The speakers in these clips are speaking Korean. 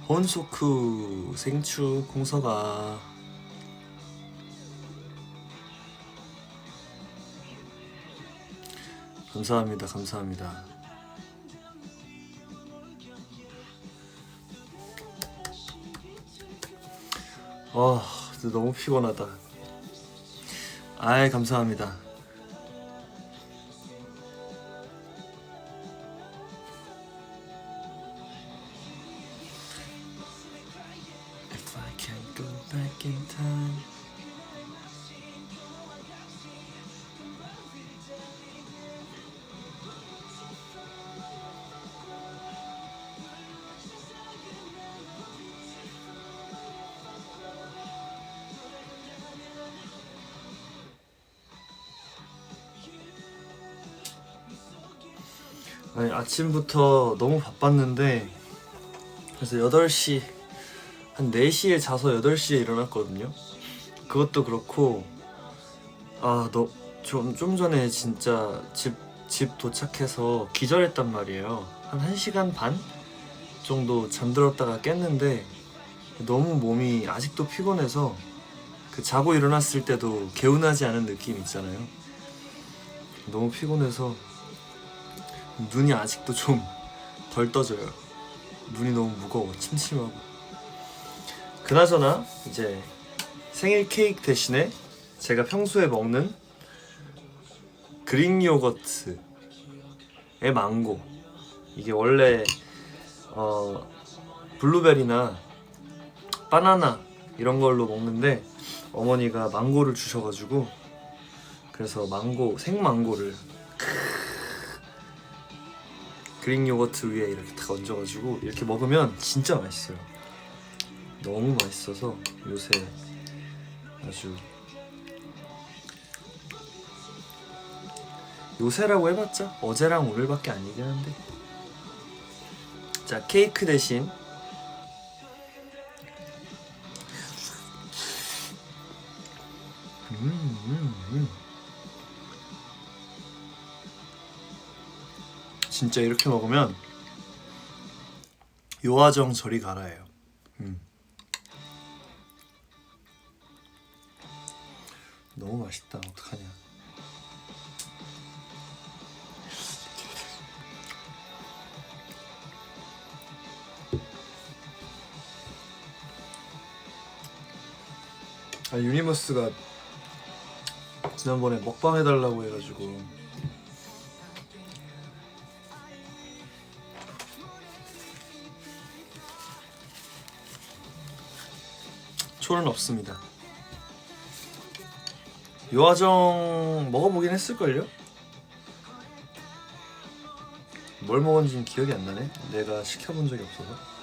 혼소쿠 생축 공서가. 감사합니다. 감사합니다. 진짜 너무 피곤하다. 아이, 감사합니다. If I can go back in time. 아니, 아침부터 너무 바빴는데, 그래서 8시, 한 4시에 자서 8시에 일어났거든요. 그것도 그렇고, 좀 전에 진짜 집 도착해서 기절했단 말이에요. 한 1시간 반 정도 잠들었다가 깼는데, 너무 몸이 아직도 피곤해서, 그 자고 일어났을 때도 개운하지 않은 느낌 있잖아요. 너무 피곤해서 눈이 아직도 좀 덜 떠져요. 눈이 너무 무거워, 침침하고. 그나저나 이제 생일 케이크 대신에 제가 평소에 먹는 그릭 요거트의 망고, 이게 원래 블루베리나 바나나 이런 걸로 먹는데 어머니가 망고를 주셔가지고, 그래서 생망고를 그릭 요거트 위에 이렇게 딱 얹어가지고 이렇게 먹으면 진짜 맛있어요. 너무 맛있어서 요새 아주, 요새라고 해봤자 어제랑 오늘밖에 아니긴 한데. 자, 케이크 대신 진짜 이렇게 먹으면 요아정 저리 가라예요. 너무 맛있다. 어떡하냐. 유니버스가 지난번에 먹방 해달라고 해가지고 초는 없습니다. 요아정 먹어보긴 했을걸요? 뭘 먹었는지는 기억이 안 나네. 내가 시켜본 적이 없어서.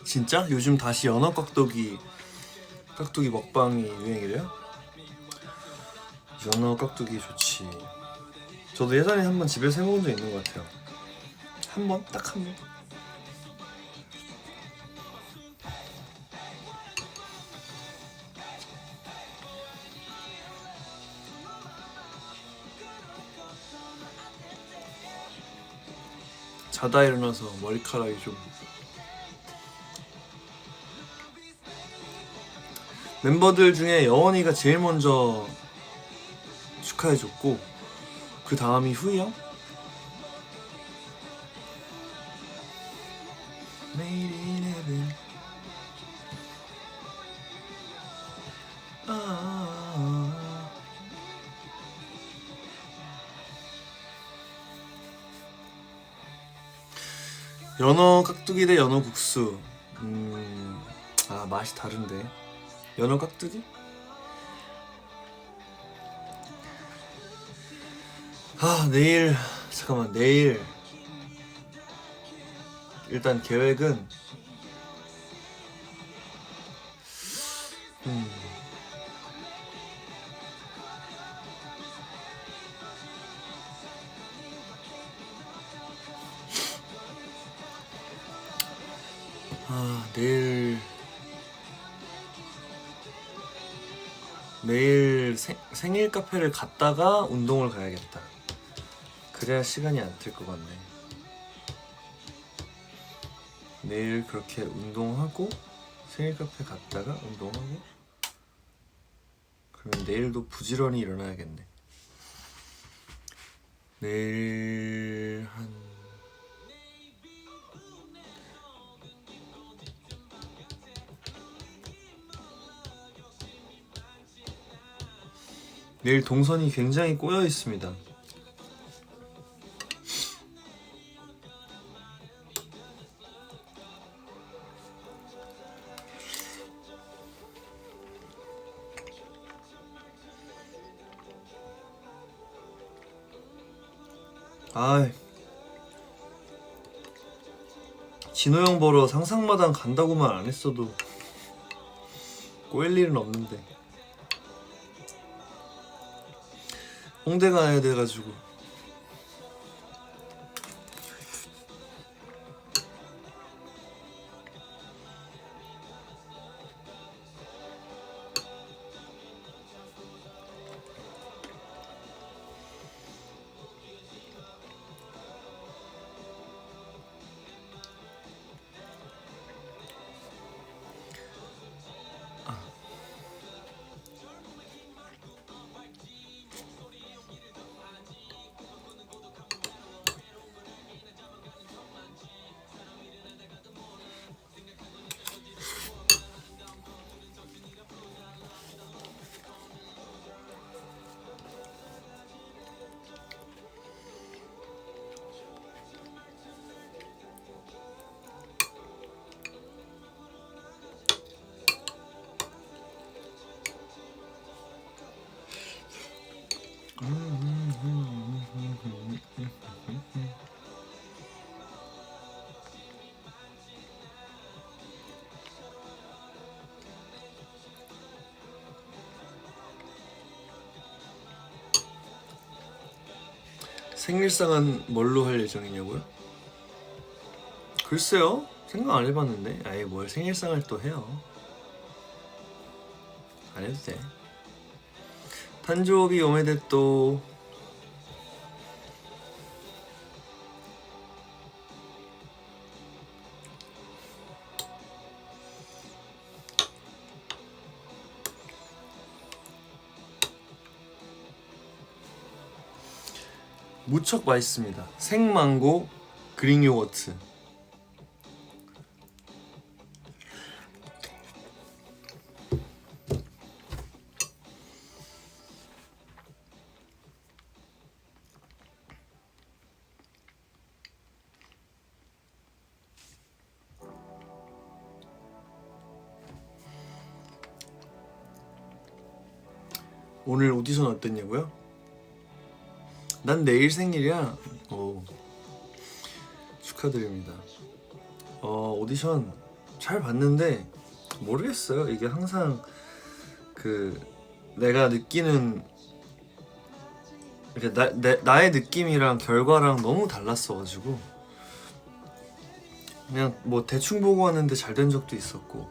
진짜? 요즘 다시 연어 깍두기 먹방이 유행이래요? 연어 깍두기 좋지. 저도 예전에 한번 집에서 해먹은 적 있는 것 같아요. 한 번? 딱 한 번? 자다 일어나서 머리카락이 좀, 멤버들 중에 여원이가 제일 먼저 축하해줬고, 그 다음이 후이 형? 연어 깍두기 대 연어 국수. 맛이 다른데. 연어 깍두기? 내일 잠깐만. 내일 일단 계획은 내일 생일 카페를 갔다가 운동을 가야겠다. 그래야 시간이 안 틀 것 같네. 내일 그렇게 운동하고 생일 카페 갔다가 운동하고 그러면 내일도 부지런히 일어나야겠네. 내일 내일 동선이 굉장히 꼬여 있습니다. 진호 형 보러 상상마당 간다고만 안 했어도 꼬일 일은 없는데 홍대 가야 돼가지고. 생일상은 뭘로 할 예정이냐고요? 글쎄요, 생각 안 해봤는데. 아예 뭘 생일상을 또 해요. 안 해도 돼. 탄조비 오메데또. 무척 맛있습니다. 생망고 그릭 요거트. 오늘 오디션 어땠냐고요? 난 내일 생일이야. 축하드립니다. 오디션 잘 봤는데 모르겠어요. 이게 항상 내가 느끼는 나의 느낌이랑 결과랑 너무 달랐어가지고 그냥 뭐 대충 보고 왔는데 잘 된 적도 있었고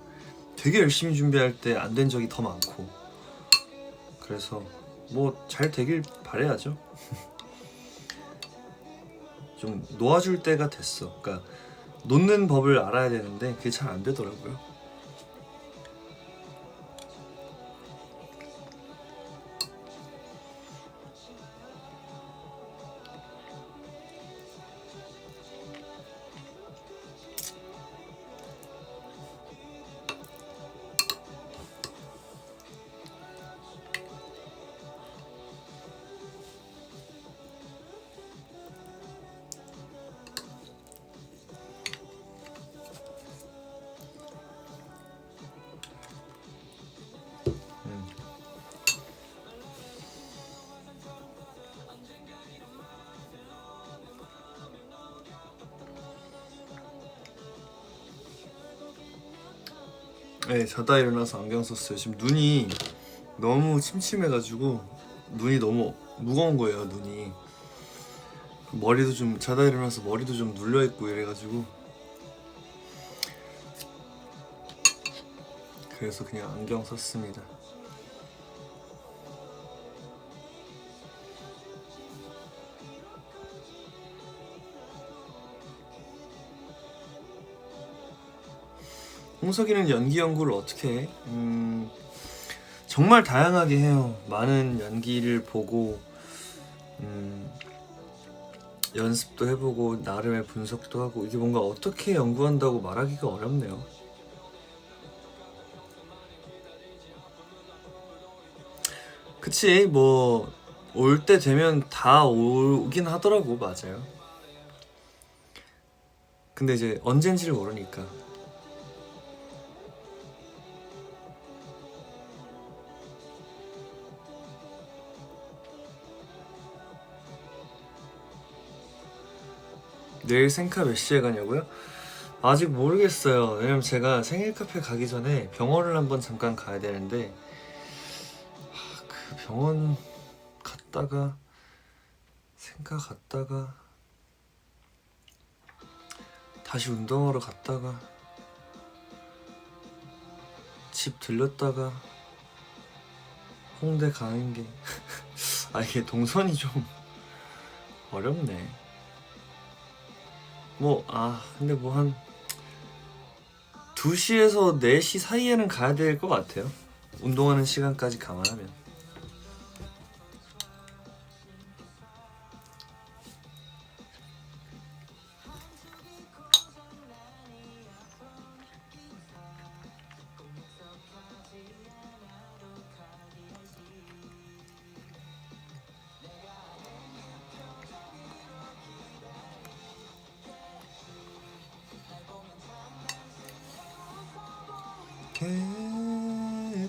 되게 열심히 준비할 때 안 된 적이 더 많고 그래서 뭐 잘 되길 바라야죠. 좀 놓아줄 때가 됐어. 그러니까 놓는 법을 알아야 되는데 그게 잘 안 되더라고요. 네, 자다 일어나서 안경 썼어요. 지금 눈이 너무 침침해가지고 눈이 너무 무거운 거예요. 눈이 머리도 좀 자다 일어나서 머리도 좀 눌려있고 이래가지고 그래서 그냥 안경 썼습니다. 홍석이는 연기 연구를 어떻게 해? 정말 다양하게 해요. 많은 연기를 보고 연습도 해보고 나름의 분석도 하고 이게 뭔가 어떻게 연구한다고 말하기가 어렵네요. 그치 뭐 올 때 되면 다 오긴 하더라고. 맞아요. 근데 이제 언젠지를 모르니까. 내일 생카 몇 시에 가냐고요? 아직 모르겠어요. 왜냐면 제가 생일 카페 가기 전에 병원을 한번 잠깐 가야 되는데 그 병원 갔다가 생카 갔다가 다시 운동하러 갔다가 집 들렸다가 홍대 가는 게 아 이게 동선이 좀 어렵네. 근데 뭐 한 2시에서 4시 사이에는 가야 될 것 같아요. 운동하는 시간까지 감안하면.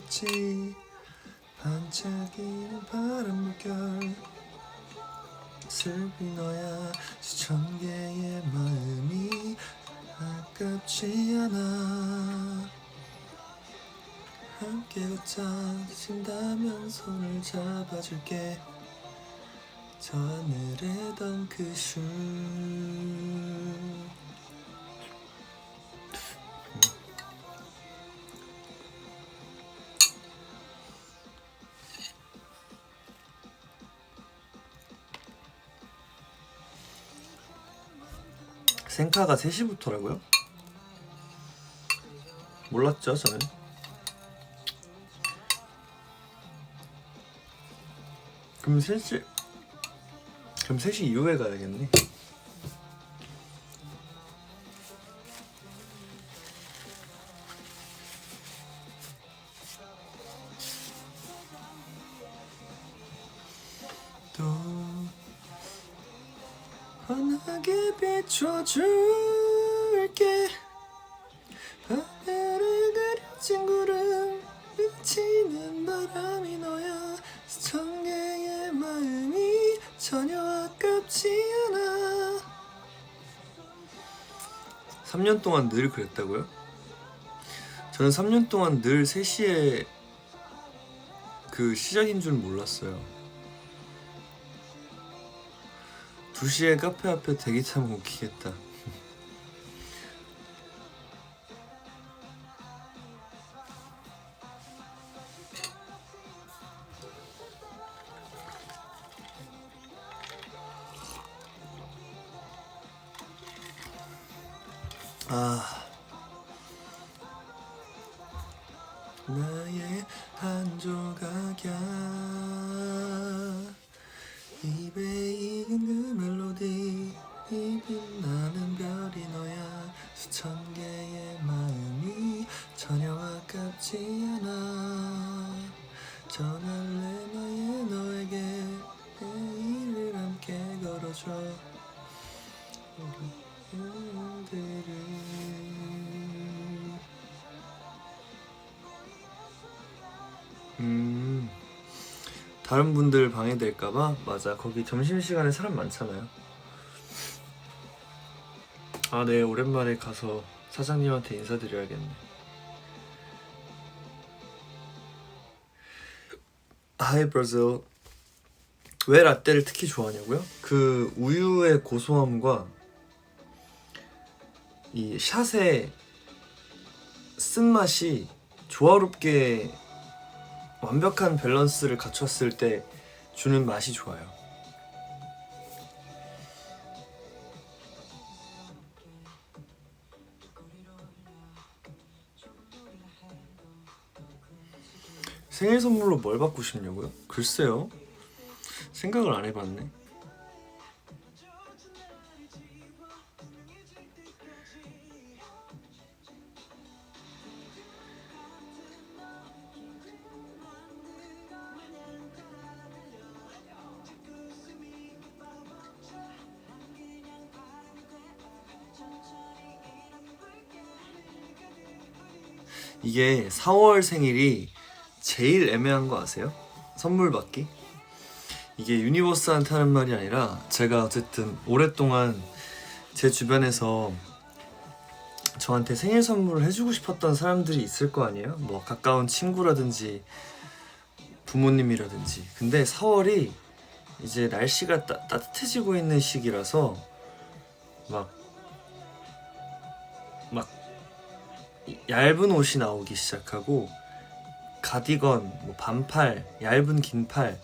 겠지 반짝이는 바람 물결 슬픈 너야 수천 개의 마음이 아깝지 않아 함께 걷자 지친다면 손을 잡아줄게 저 하늘에 던 그 술 생카가 3시부터라고요? 몰랐죠 저는. 그럼 3시 이후에 가야겠네. 또 환하게 비춰줄게 하늘을 그려진 구름 비치는 바람이 너야 수천 개의 마음이 전혀 아깝지 않아. 3년 동안 늘 그랬다고요? 저는 3년 동안 늘 3시에 그 시작인 줄 몰랐어요. 2시에 카페 앞에 대기 타면 웃기겠다. 나의 한 조각이야 입에 익은 그 멜로디 이 빛나는 별이 너야 수천 개의 마음이 전혀 아깝지 않아 전할래 나의 너에게 내일을 함께 걸어줘 우리 일들을 다른 분들 방해될까봐? 맞아 거기 점심시간에 사람 많잖아요. 네 오랜만에 가서 사장님한테 인사드려야겠네. Hi Brazil. 왜 라떼를 특히 좋아하냐고요? 그 우유의 고소함과 이 샷의 쓴맛이 조화롭게 완벽한 밸런스를 갖췄을 때 주는 맛이 좋아요. 생일 선물로 뭘 받고 싶냐고요? 글쎄요. 생각을 안 해봤네. 이게 4월 생일이 제일 애매한 거 아세요? 선물 받기? 이게 유니버스한테 하는 말이 아니라 제가 어쨌든 오랫동안 제 주변에서 저한테 생일 선물을 해주고 싶었던 사람들이 있을 거 아니에요? 뭐 가까운 친구라든지 부모님이라든지. 근데 4월이 이제 날씨가 따뜻해지고 있는 시기라서 막 얇은 옷이 나오기 시작하고 가디건, 뭐 반팔, 얇은 긴팔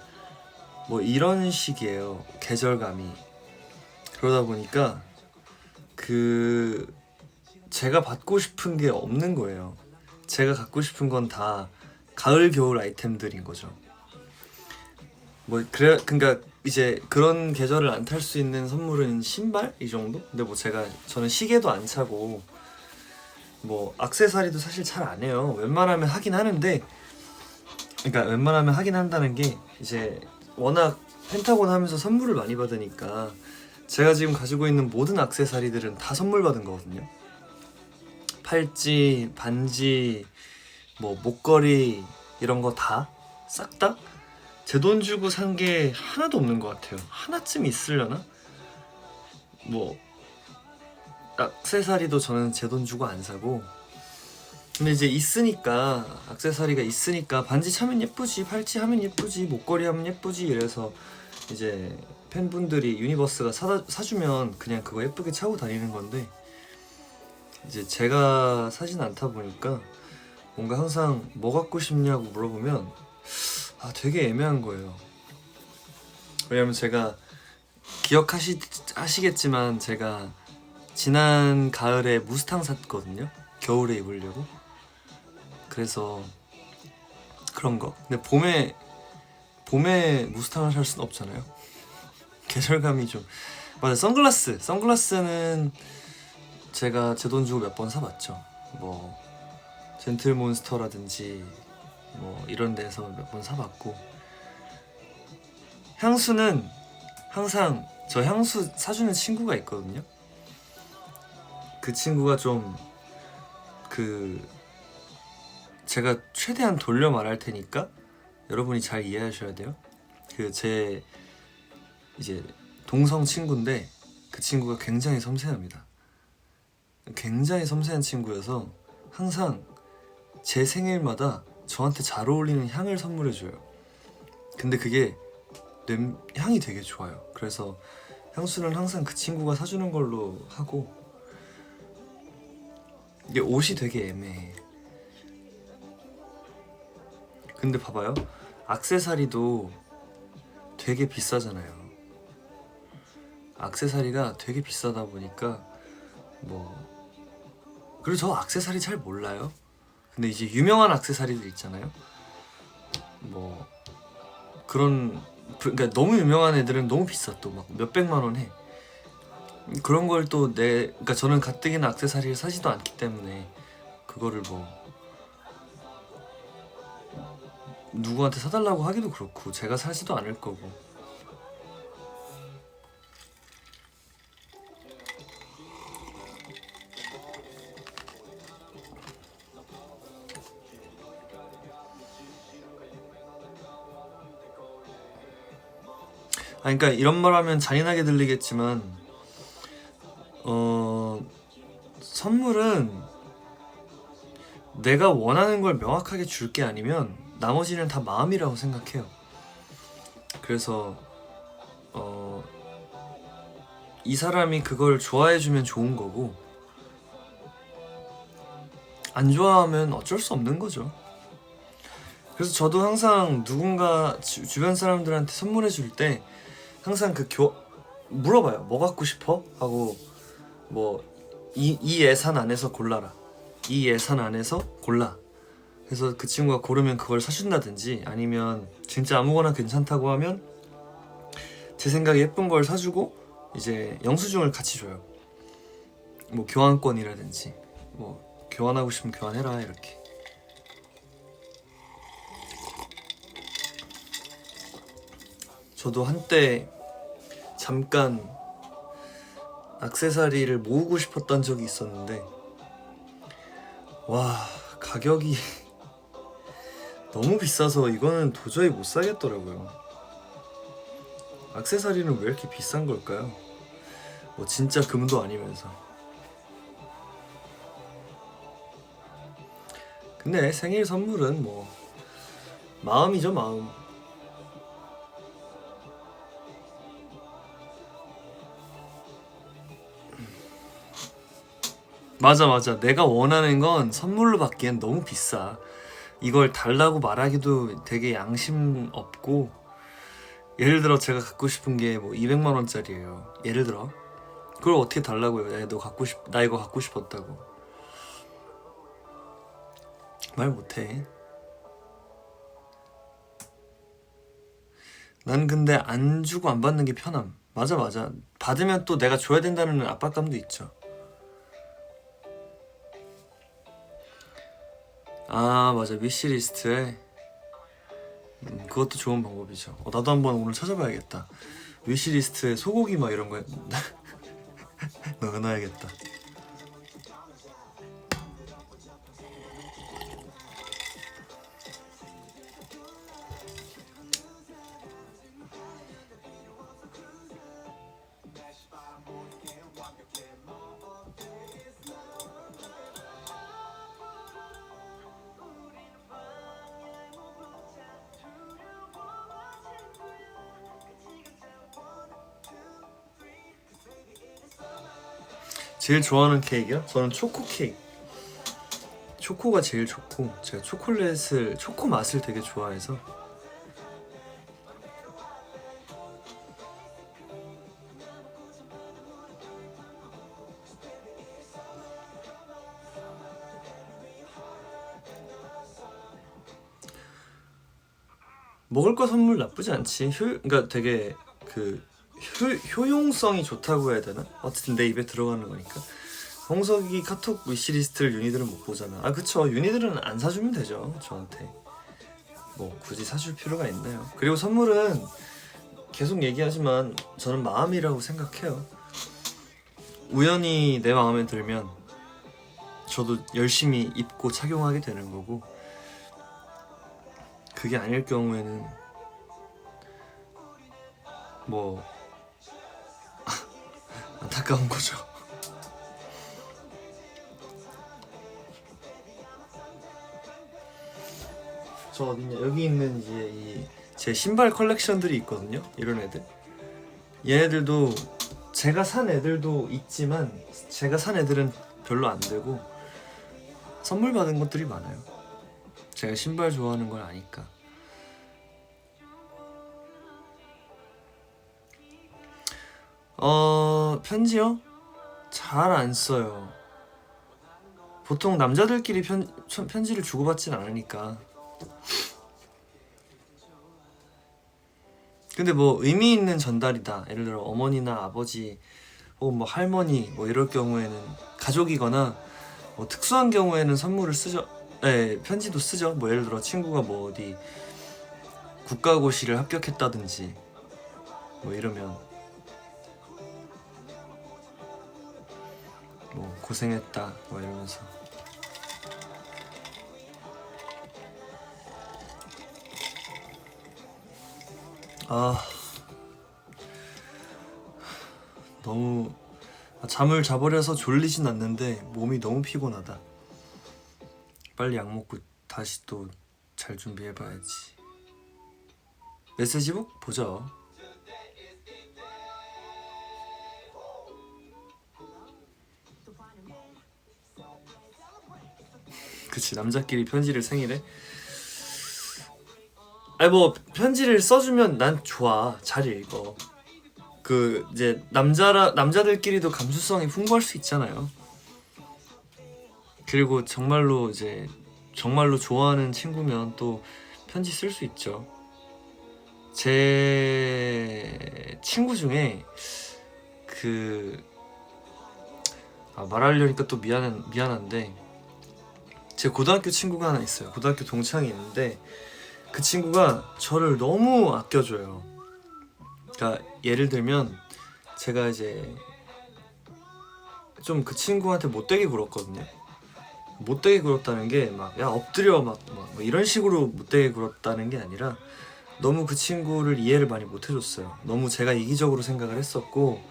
뭐 이런 식이에요. 계절감이. 그러다 보니까 제가 받고 싶은 게 없는 거예요. 제가 갖고 싶은 건 다 가을 겨울 아이템들인 거죠. 뭐 그래, 그러니까 이제 그런 계절을 안 탈 수 있는 선물은 신발 이 정도? 근데 뭐 저는 시계도 안 차고 뭐 액세서리도 사실 잘 안 해요. 웬만하면 하긴 하는데, 그러니까 웬만하면 하긴 한다는 게 이제 워낙 펜타곤 하면서 선물을 많이 받으니까 제가 지금 가지고 있는 모든 액세서리들은 다 선물 받은 거거든요. 팔찌, 반지, 뭐 목걸이 이런 거 다 싹 다 제 돈 주고 산 게 하나도 없는 것 같아요. 하나쯤 있으려나? 뭐 액세서리도 저는 제 돈 주고 안 사고, 근데 이제 있으니까, 액세서리가 있으니까 반지 차면 예쁘지, 팔찌 하면 예쁘지, 목걸이 하면 예쁘지 이래서 이제 팬분들이 유니버스가 사주면 그냥 그거 예쁘게 차고 다니는 건데, 이제 제가 사진 않다 보니까 뭔가 항상 뭐 갖고 싶냐고 물어보면 되게 애매한 거예요. 왜냐면 제가 기억하시겠지만 제가 지난 가을에 무스탕 샀거든요. 겨울에 입으려고. 그래서 그런 거. 근데 봄에 무스탕을 살 순 없잖아요. 계절감이 좀. 맞아, 선글라스는 제가 제 돈 주고 몇 번 사봤죠. 뭐 젠틀몬스터라든지 뭐 이런 데서 몇 번 사봤고, 향수는 항상 저 향수 사주는 친구가 있거든요. 그 친구가 좀 제가 최대한 돌려 말할 테니까 여러분이 잘 이해하셔야 돼요. 제 이제 동성 친구인데 그 친구가 굉장히 섬세합니다. 굉장히 섬세한 친구여서 항상 제 생일마다 저한테 잘 어울리는 향을 선물해줘요. 근데 그게 향이 되게 좋아요. 그래서 향수는 항상 그 친구가 사주는 걸로 하고, 이게 옷이 되게 애매해. 근데 봐봐요, 액세서리도 되게 비싸잖아요. 액세서리가 되게 비싸다 보니까 그리고 저 액세서리 잘 몰라요. 근데 이제 유명한 액세서리들 있잖아요. 뭐 그러니까 너무 유명한 애들은 너무 비싸. 또 막 몇백만 원 해. 그런 걸 또 그러니까 저는 가뜩이나 액세서리를 사지도 않기 때문에 그거를 뭐 누구한테 사달라고 하기도 그렇고 제가 사지도 않을 거고. 그러니까 이런 말 하면 잔인하게 들리겠지만 선물은 내가 원하는 걸 명확하게 줄 게 아니면 나머지는 다 마음이라고 생각해요. 그래서 이 사람이 그걸 좋아해주면 좋은 거고 안 좋아하면 어쩔 수 없는 거죠. 그래서 저도 항상 누군가 주변 사람들한테 선물해 줄 때 항상 물어봐요. 뭐 갖고 싶어? 하고 뭐 이 예산 안에서 골라라. 이 예산 안에서 골라. 그래서 그 친구가 고르면 그걸 사준다든지 아니면 진짜 아무거나 괜찮다고 하면 제 생각에 예쁜 걸 사주고 이제 영수증을 같이 줘요. 뭐 교환권이라든지 뭐 교환하고 싶으면 교환해라 이렇게. 저도 한때 잠깐 액세서리를 모으고 싶었던 적이 있었는데 와 가격이 너무 비싸서 이거는 도저히 못 사겠더라고요. 액세서리는 왜 이렇게 비싼 걸까요? 뭐 진짜 금도 아니면서. 근데 생일 선물은 뭐 마음이죠, 마음. 맞아. 내가 원하는 건 선물로 받기엔 너무 비싸. 이걸 달라고 말하기도 되게 양심 없고. 예를 들어 제가 갖고 싶은 게 뭐 200만 원짜리예요. 예를 들어 그걸 어떻게 달라고요? 야, 나 이거 갖고 싶었다고 말 못해. 난 근데 안 주고 안 받는 게 편함. 맞아. 받으면 또 내가 줘야 된다는 압박감도 있죠. 아 맞아, 위시리스트에 그것도 좋은 방법이죠. 나도 한번 오늘 찾아봐야겠다. 위시리스트에 소고기 막 이런 거 넣어놔야겠다. 제일 좋아하는 케이크요? 저는 초코 케이크. 초코가 제일 좋고 제가 초코 맛을 되게 좋아해서. 먹을 거 선물 나쁘지 않지. 그러니까 되게 효용성이 좋다고 해야 되나? 어쨌든 내 입에 들어가는 거니까. 홍석이 카톡 위시리스트를 윤희들은 못 보잖아. 아 그쵸, 윤희들은 안 사주면 되죠. 저한테 뭐 굳이 사줄 필요가 있나요? 그리고 선물은 계속 얘기하지만 저는 마음이라고 생각해요. 우연히 내 마음에 들면 저도 열심히 입고 착용하게 되는 거고, 그게 아닐 경우에는 뭐 안타까운 거죠. 저 어딨냐, 여기 있는 이제 제 신발 컬렉션들이 있거든요. 이런 애들, 얘네들도 제가 산 애들도 있지만 제가 산 애들은 별로 안 되고 선물 받은 것들이 많아요. 제가 신발 좋아하는 걸 아니까. 편지요? 잘 안 써요. 보통 남자들끼리 편지를 주고받진 않으니까. 근데 뭐 의미 있는 전달이다, 예를 들어 어머니나 아버지 혹은 뭐 할머니 뭐 이럴 경우에는, 가족이거나 뭐 특수한 경우에는 선물을 쓰죠. 네, 편지도 쓰죠. 뭐 예를 들어 친구가 뭐 어디 국가고시를 합격했다든지 뭐 이러면 뭐 고생했다 뭐 이러면서. 너무 잠을 자버려서 졸리진 않는데 몸이 너무 피곤하다. 빨리 약 먹고 다시 또 잘 준비해봐야지. 메시지북 보죠. 그치, 남자끼리 편지를 생일에. 아니 뭐 편지를 써주면 난 좋아. 잘 읽어. 그 이제 남자들끼리도 감수성이 풍부할 수 있잖아요. 그리고 정말로 이제 정말로 좋아하는 친구면 또 편지 쓸 수 있죠. 제 친구 중에 그 말하려니까 또 미안한데 제 고등학교 친구가 하나 있어요. 고등학교 동창이 있는데 그 친구가 저를 너무 아껴줘요. 그러니까 예를 들면 제가 이제 좀 그 친구한테 못되게 굴었거든요. 못되게 굴었다는 게 막 야 엎드려 뭐 이런 식으로 못되게 굴었다는 게 아니라 너무 그 친구를 이해를 많이 못 해줬어요. 너무 제가 이기적으로 생각을 했었고,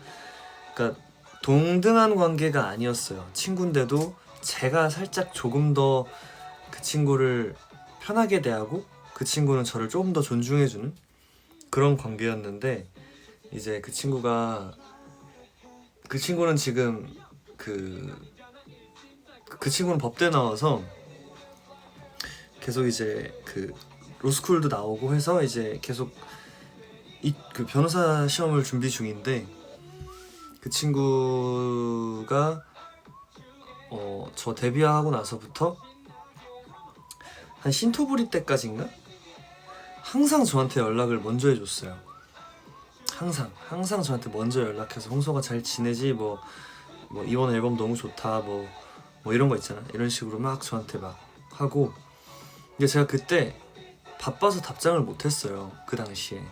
그러니까 동등한 관계가 아니었어요. 친구인데도 제가 살짝 조금 더 그 친구를 편하게 대하고 그 친구는 저를 조금 더 존중해주는 그런 관계였는데, 이제 그 친구는 지금 그 친구는 법대 나와서 계속 이제 그 로스쿨도 나오고 해서 이제 계속 그 변호사 시험을 준비 중인데, 그 친구가 저 데뷔하고 나서부터 한 신토부리 때까지인가? 항상 저한테 연락을 먼저 해줬어요. 항상 저한테 먼저 연락해서 홍서가 잘 지내지, 뭐 이번 앨범 너무 좋다, 뭐 이런 거 있잖아. 이런 식으로 막 저한테 막 하고. 근데 제가 그때 바빠서 답장을 못했어요. 그 당시에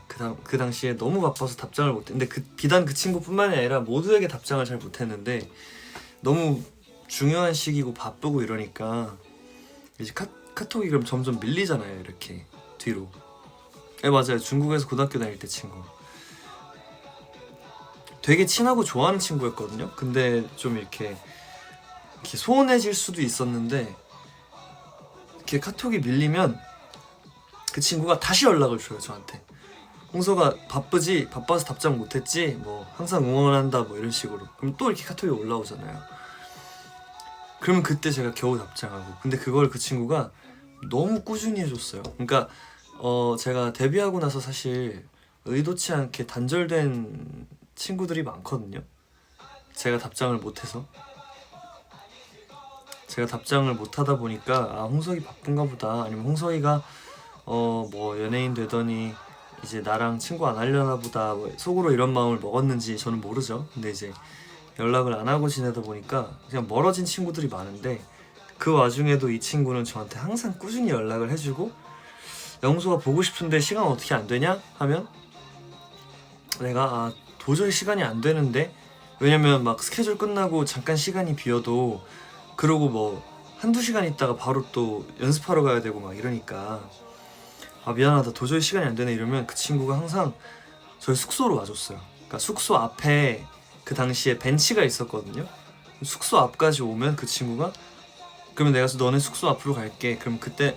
그 당시에 너무 바빠서 답장을 못했는데, 비단 그 친구뿐만이 아니라 모두에게 답장을 잘 못했는데, 너무 중요한 시기고 바쁘고 이러니까 이제 카톡이 그럼 점점 밀리잖아요. 이렇게 뒤로. 네, 맞아요. 중국에서 고등학교 다닐 때 친구. 되게 친하고 좋아하는 친구였거든요. 근데 좀 이렇게 소원해질 수도 있었는데, 이렇게 카톡이 밀리면 그 친구가 다시 연락을 줘요, 저한테. 홍서가 바쁘지? 바빠서 답장 못했지? 뭐 항상 응원한다, 뭐 이런 식으로. 그럼 또 이렇게 카톡이 올라오잖아요. 그러면 그때 제가 겨우 답장하고. 근데 그걸 그 친구가 너무 꾸준히 해줬어요. 그러니까 제가 데뷔하고 나서 사실 의도치 않게 단절된 친구들이 많거든요. 제가 답장을 못해서. 제가 답장을 못하다 보니까 홍석이 바쁜가 보다, 아니면 홍석이가 뭐 연예인 되더니 이제 나랑 친구 안 하려나 보다, 뭐 속으로 이런 마음을 먹었는지 저는 모르죠. 근데 이제 연락을 안 하고 지내다 보니까 그냥 멀어진 친구들이 많은데, 그 와중에도 이 친구는 저한테 항상 꾸준히 연락을 해주고, 영수가 보고 싶은데 시간 어떻게 안 되냐? 하면 내가 도저히 시간이 안 되는데, 왜냐면 막 스케줄 끝나고 잠깐 시간이 비어도 그러고 뭐 한두 시간 있다가 바로 또 연습하러 가야 되고 막 이러니까 미안하다, 도저히 시간이 안 되네, 이러면 그 친구가 항상 저희 숙소로 와줬어요. 그러니까 숙소 앞에 그 당시에 벤치가 있었거든요. 숙소 앞까지 오면 그 친구가 그러면 내가 너네 숙소 앞으로 갈게. 그럼 그때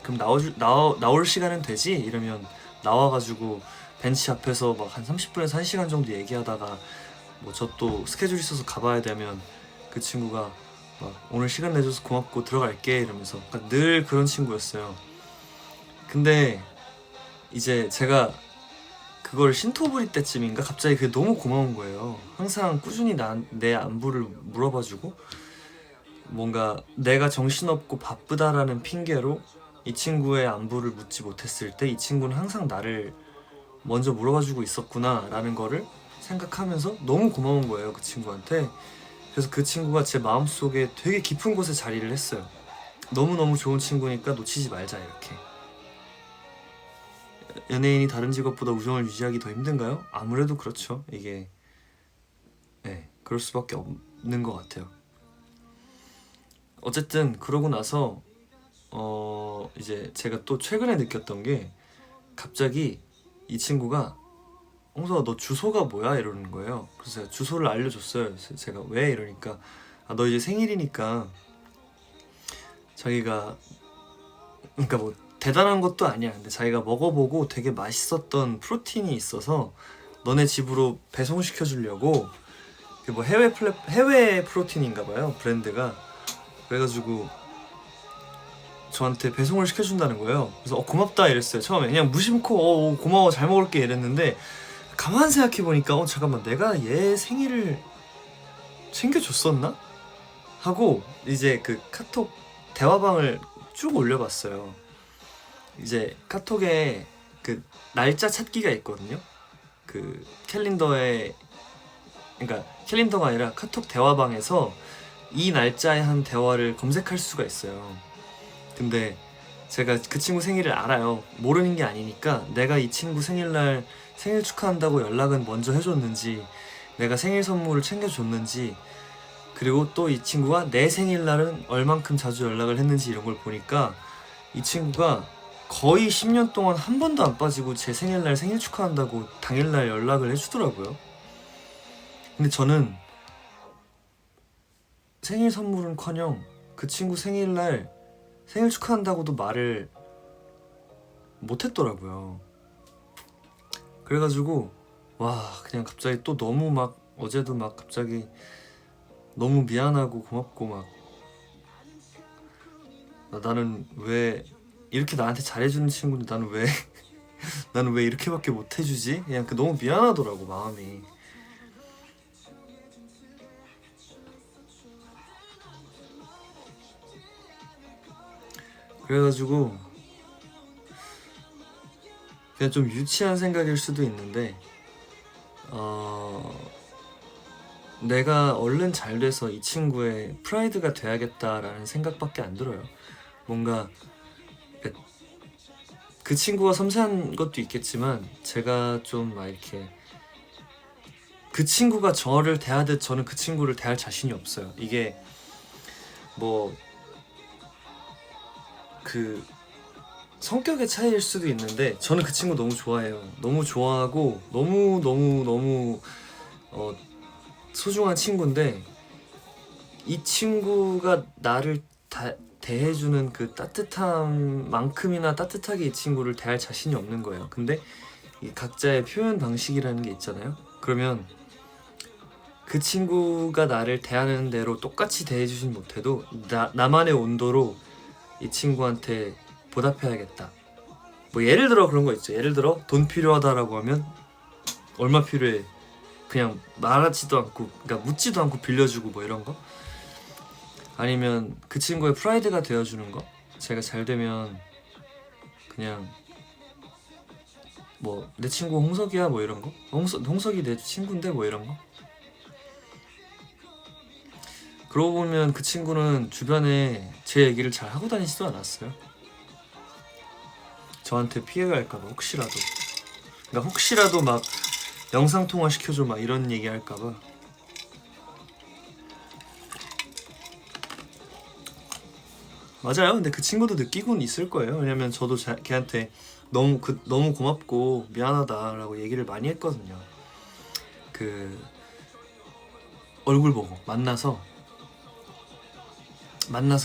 나올 시간은 되지? 이러면 나와가지고 벤치 앞에서 막 한 30분에서 1시간 정도 얘기하다가 뭐 저 또 스케줄 있어서 가봐야 되면 그 친구가 막 오늘 시간 내줘서 고맙고 들어갈게 이러면서. 그러니까 늘 그런 친구였어요. 근데 이제 제가 그걸 신토부리 때쯤인가 갑자기 그게 너무 고마운 거예요. 항상 꾸준히 내 안부를 물어봐주고, 뭔가 내가 정신없고 바쁘다라는 핑계로 이 친구의 안부를 묻지 못했을 때 이 친구는 항상 나를 먼저 물어봐주고 있었구나 라는 거를 생각하면서 너무 고마운 거예요, 그 친구한테. 그래서 그 친구가 제 마음속에 되게 깊은 곳에 자리를 했어요. 너무너무 좋은 친구니까 놓치지 말자, 이렇게. 연예인이 다른 직업보다 우정을 유지하기 더 힘든가요? 아무래도 그렇죠. 이게 그럴 수밖에 없는 것 같아요. 어쨌든 그러고 나서 이제 제가 또 최근에 느꼈던 게, 갑자기 이 친구가 홍서아 너 주소가 뭐야? 이러는 거예요. 그래서 제가 주소를 알려줬어요. 제가 왜? 이러니까 너 이제 생일이니까 자기가, 그러니까 뭐 대단한 것도 아니야. 근데 자기가 먹어보고 되게 맛있었던 프로틴이 있어서 너네 집으로 배송시켜 주려고 뭐 해외 프로틴인가 봐요, 브랜드가. 그래가지고 저한테 배송을 시켜준다는 거예요. 그래서 고맙다 이랬어요. 처음에 그냥 무심코 고마워 잘 먹을게 이랬는데, 가만 생각해보니까 잠깐만, 내가 얘 생일을 챙겨줬었나? 하고 이제 그 카톡 대화방을 쭉 올려봤어요. 이제 카톡에 그 날짜 찾기가 있거든요. 그 캘린더에, 그러니까 캘린더가 아니라 카톡 대화방에서 이 날짜에 한 대화를 검색할 수가 있어요. 근데 제가 그 친구 생일을 알아요. 모르는 게 아니니까 내가 이 친구 생일날 생일 축하한다고 연락은 먼저 해줬는지, 내가 생일 선물을 챙겨줬는지, 그리고 또 이 친구가 내 생일날은 얼만큼 자주 연락을 했는지 이런 걸 보니까 이 친구가 거의 10년 동안 한 번도 안 빠지고 제 생일날 생일 축하한다고 당일날 연락을 해주더라고요. 근데 저는 생일 선물은커녕 그 친구 생일날 생일 축하한다고도 말을 못했더라고요. 그래가지고 그냥 갑자기 또 너무 막, 어제도 막 갑자기 너무 미안하고 고맙고 막, 나는 왜 이렇게 나한테 잘해주는 친구인데 나는 왜 이렇게밖에 못해주지? 그냥 너무 미안하더라고, 마음이. 그래가지고 그냥 좀 유치한 생각일 수도 있는데 내가 얼른 잘 돼서 이 친구의 프라이드가 돼야겠다라는 생각밖에 안 들어요. 뭔가 그 친구가 섬세한 것도 있겠지만 제가 좀 막 이렇게 그 친구가 저를 대하듯 저는 그 친구를 대할 자신이 없어요. 이게 뭐 그 성격의 차이일 수도 있는데 저는 그 친구 너무 좋아해요. 너무 좋아하고 너무 소중한 친구인데, 이 친구가 나를 대해주는 그 따뜻함만큼이나 따뜻하게 이 친구를 대할 자신이 없는 거예요. 근데 이 각자의 표현 방식이라는 게 있잖아요. 그러면 그 친구가 나를 대하는 대로 똑같이 대해주진 못해도 나만의 온도로 이 친구한테 보답해야겠다. 뭐 예를 들어 그런 거 있죠. 예를 들어 돈 필요하다라고 하면 얼마 필요해? 그냥 말하지도 않고, 그러니까 묻지도 않고 빌려주고 뭐 이런 거. 아니면 그 친구의 프라이드가 되어주는 거. 제가 잘 되면 그냥 뭐 내 친구 홍석이야 뭐 이런 거. 홍석이 내 친구인데 뭐 이런 거. 그러고 보면 그 친구는 주변에 제 얘기를 잘 하고 다니지도 않았어요. 저한테 피해가 갈까봐, 혹시라도. 그러니까 혹시라도 막 영상통화 시켜줘 막 이런 얘기 할까봐. 맞아요. 근데 그 친구도 느끼고는 있을 거예요. 왜냐면 저도 걔한테 너무 고맙고 미안하다라고 얘기를 많이 했거든요. 그 얼굴 보고 만나서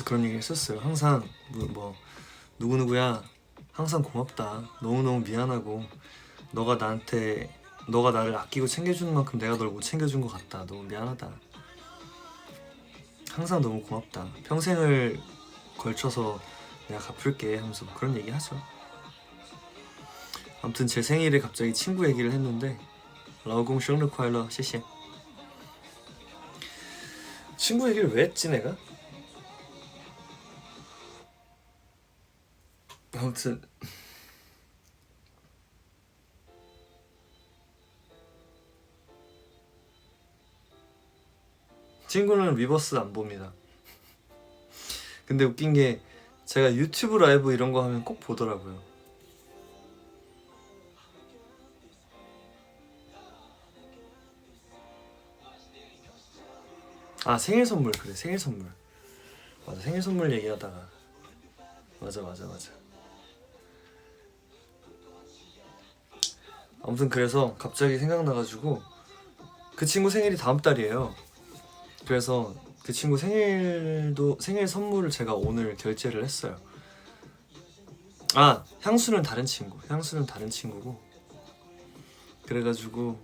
그런 얘기를 했었어요. 항상 뭐 누구누구야 항상 고맙다, 너무너무 미안하고 너가 나를 아끼고 챙겨주는 만큼 내가 널 못 챙겨준 것 같다, 너무 미안하다, 항상 너무 고맙다, 평생을 걸쳐서 내가 갚을게 하면서 그런 얘기 하죠. 아무튼 제 생일에 갑자기 친구 얘기를 했는데 라오공 생일 快乐, 谢谢. 친구 얘기를 왜 했지 내가? 아무튼 친구는 리버스 안 봅니다. 근데 웃긴 게 제가 유튜브 라이브 이런 거 하면 꼭 보더라고요. 아, 생일 선물. 그래, 생일 선물. 맞아, 생일 선물 얘기하다가 맞아. 아무튼 그래서 갑자기 생각나가지고 그 친구 생일이 다음 달이에요. 그래서 그 친구 생일 선물을 제가 오늘 결제를 했어요. 아, 향수는 다른 친구고 그래가지고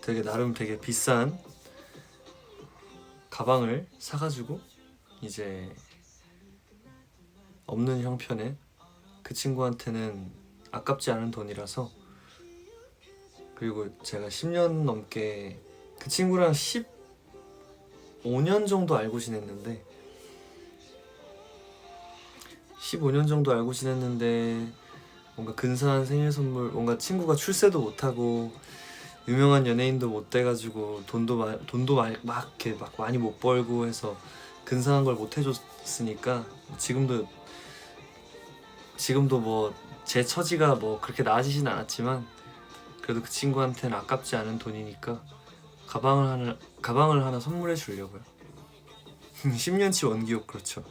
되게 나름 되게 비싼 가방을 사가지고 이제 없는 형편에 그 친구한테는 아깝지 않은 돈이라서, 그리고 제가 10년 넘게 그 친구랑 15년 정도 알고 지냈는데 뭔가 근사한 생일 선물, 뭔가 친구가 출세도 못하고 유명한 연예인도 못 돼가지고 막 이렇게 막 많이 못 벌고 해서 근사한 걸 못 해줬으니까 지금도 뭐 제 처지가 뭐 그렇게 나아지진 않았지만 그래도 그 친구한테는 아깝지 않은 돈이니까 가방을 하나 선물해 주려고요. 10년치 원기옥. 그렇죠.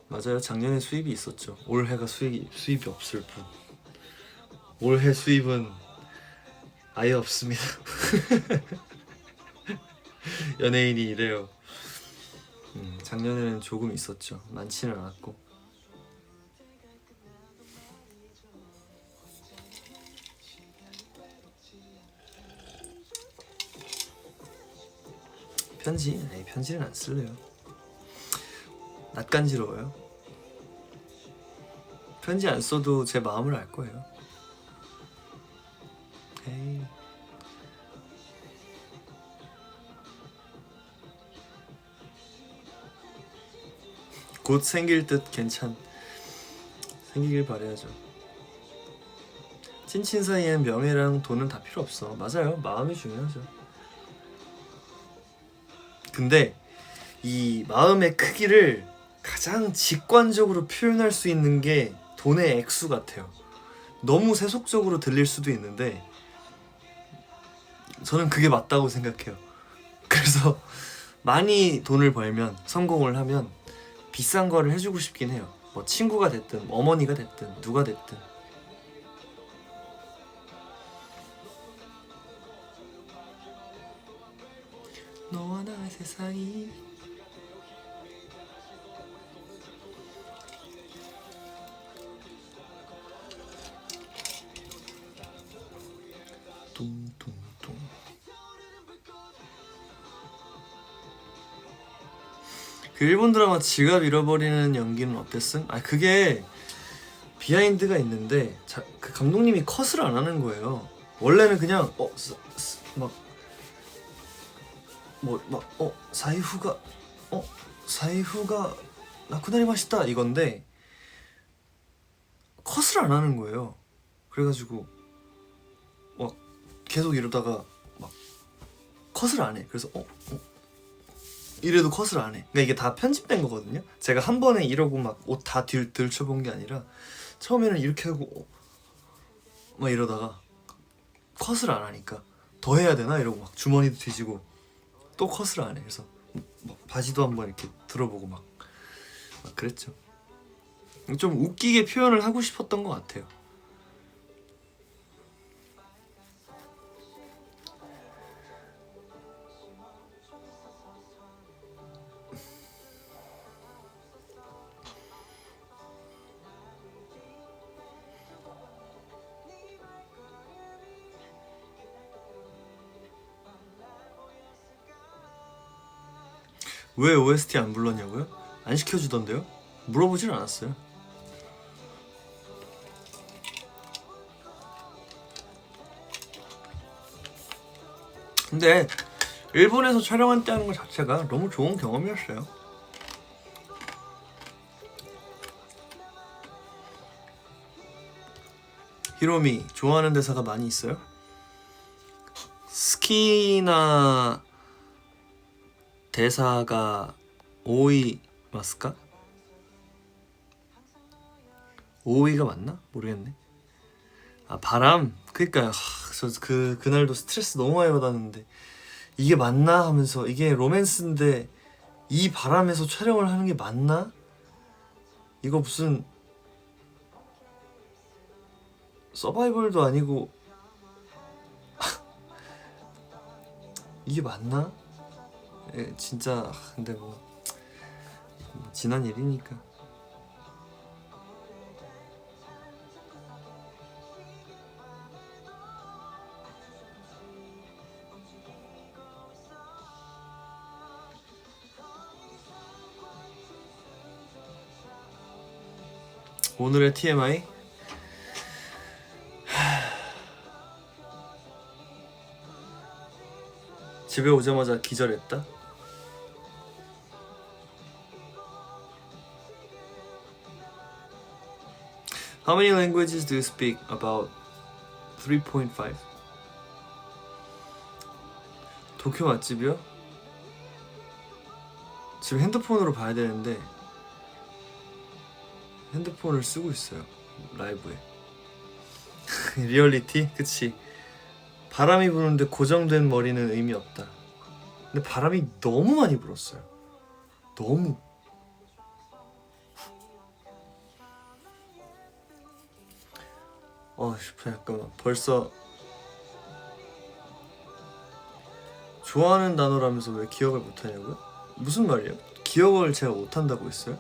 맞아요. 작년에 수입이 있었죠. 올해가 수입이 없을 뿐. 올해 수입은 아예 없습니다. 연예인이 이래요. 작년에는 조금 있었죠. 많지는 않았고. 편지는 안 쓸래요. 낯간지러워요. 편지 안 써도 제 마음을 알 거예요. 에이. 곧 생길 듯 생기길 바라야죠. 찐친 사이엔 명예랑 돈은 다 필요 없어. 맞아요. 마음이 중요하죠. 근데 이 마음의 크기를 가장 직관적으로 표현할 수 있는 게 돈의 액수 같아요. 너무 세속적으로 들릴 수도 있는데 저는 그게 맞다고 생각해요. 그래서 많이 돈을 벌면, 성공을 하면 비싼 거를 해주고 싶긴 해요. 뭐 친구가 됐든 어머니가 됐든 누가 됐든. 너와 나의 세상이 둥둥둥. 그 일본 드라마 지갑 잃어버리는 연기는 어땠음? 아, 그게 비하인드가 있는데 그 감독님이 컷을 안 하는 거예요. 원래는 그냥 사이후가 나쿠나리마시타 이건데 컷을 안 하는 거예요. 그래가지고 막 계속 이러다가 막 컷을 안 해. 그래서 이래도 컷을 안 해. 그러니까 이게 다 편집된 거거든요. 제가 한 번에 이러고 막 옷 다 들춰본 게 아니라 처음에는 이렇게 하고 막 이러다가 컷을 안 하니까 더 해야 되나 이러고 막 주머니도 뒤지고 또 컷을 안 해. 그래서 막 바지도 한번 이렇게 들어보고 막 그랬죠. 좀 웃기게 표현을 하고 싶었던 것 같아요. 왜 OST 안 불렀냐고요? 안 시켜주던데요? 물어보질 않았어요. 근데 일본에서 촬영한다는 것 자체가 너무 좋은 경험이었어요. 히로미 좋아하는 대사가 많이 있어요? 스키나 대사가 오이 마스까? 오이가 맞나? 모르겠네. 아, 바람? 그니까요. 저 그날도 스트레스 너무 많이 받았는데 이게 맞나 하면서, 이게 로맨스인데 이 바람에서 촬영을 하는 게 맞나? 이거 무슨 서바이벌도 아니고 이게 맞나? 진짜. 근데 뭐 지난 일이니까. 오늘의 TMI? 집에 오자마자 기절했다? How many languages do you speak? About 3.5. 도쿄 맛집이요? 지금 핸드폰으로 봐야 되는데 핸드폰을 쓰고 있어요. 라이브에. 리얼리티? 그치. 바람이 부는데 고정된 머리는 의미 없다. 근데 바람이 너무 많이 불었어요. 너무. 잠깐만. 벌써 좋아하는 단어라면서 왜 기억을 못하냐고요? 무슨 말이에요? 기억을 제가 못한다고 했어요?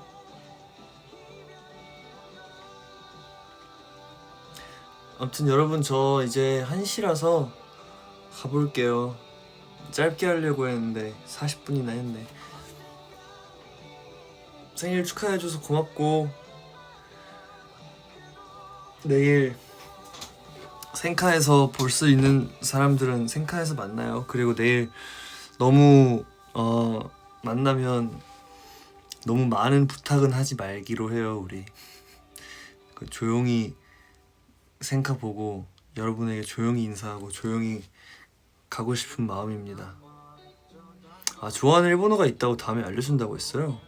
아무튼 여러분, 저 이제 1시라서 가볼게요. 짧게 하려고 했는데 40분이나 했네. 생일 축하해줘서 고맙고, 내일 생카에서 볼 수 있는 사람들은 생카에서 만나요. 그리고 내일 너무 만나면 너무 많은 부탁은 하지 말기로 해요. 우리 조용히 생카 보고 여러분에게 조용히 인사하고 조용히 가고 싶은 마음입니다. 좋아하는 일본어가 있다고 다음에 알려준다고 했어요.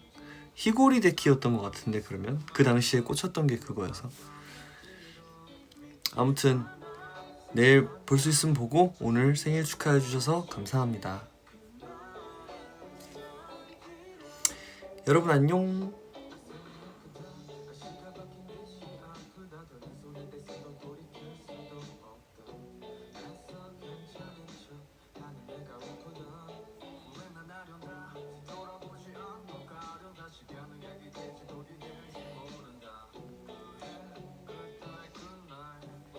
히고리 데키였던 것 같은데, 그러면 그 당시에 꽂혔던 게 그거여서. 아무튼 내일 볼 수 있으면 보고, 오늘 생일 축하해 주셔서 감사합니다. 여러분 안녕.